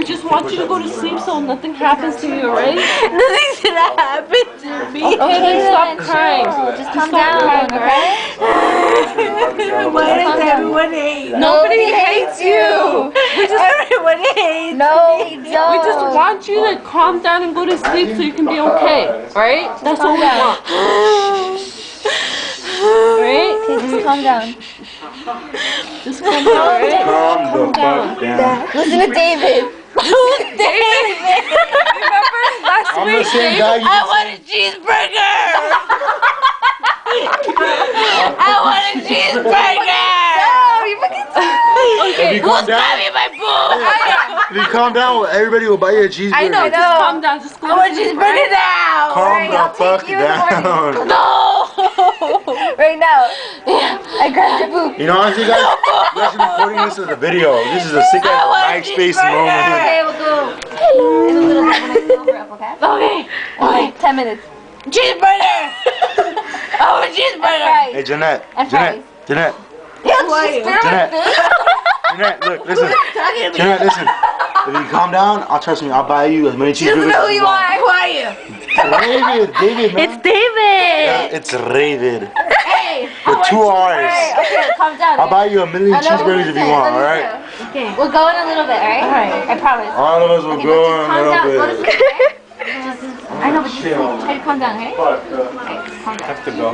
just want you to go to sleep so nothing happens to you, alright? Nothing's gonna happen to me. Okay, then stop crying. Just calm down, okay? Why does everyone hate? Nobody hates you. Everyone hates. No, we We don't. just want you to calm down and go to sleep so you can be okay, alright? That's what we want. Right? Okay, just calm down. Just calm down, alright? Calm the fuck down. Listen to David. David. Remember last I'm the week, same Dave? guy you I want a cheeseburger. I want a cheeseburger. You fucking If you calm down, Grab my boob. if you calm down, everybody will buy you a cheeseburger. I know, just calm down, just go I want a to sleep. cheeseburger now. Calm the I'll fuck take you in the morning. down. No. right now. I grabbed your boob. You know, honestly, guys, we're actually recording this as a video. This is a sick I ass want Mike Spacey cheeseburger. moment. Okay, we'll go in a little bit when I sober up, okay? Okay. In like 10 minutes. Cheeseburger. I want a cheeseburger. Fries. Hey, Jeanette. And Jeanette. fries. Jeanette. Jeanette. Jeanette, look, listen. Jeanette, listen. If you calm down, trust me, I'll buy you as many cheeseburgers Who as you you want. are? Who are you? David, man. It's David! Yeah, it's David. Hey. With 2 R's. Alright, okay, calm down. I'll buy you a million I know what cheeseburgers we're if you saying. want, Let me alright? through. Okay, we'll go in a little bit, alright? Alright. I promise. All of us will Okay, go but just in a calm down. Go to little bit. sleep, okay? I know, but just try to calm down, okay? Okay, calm down. I have to go.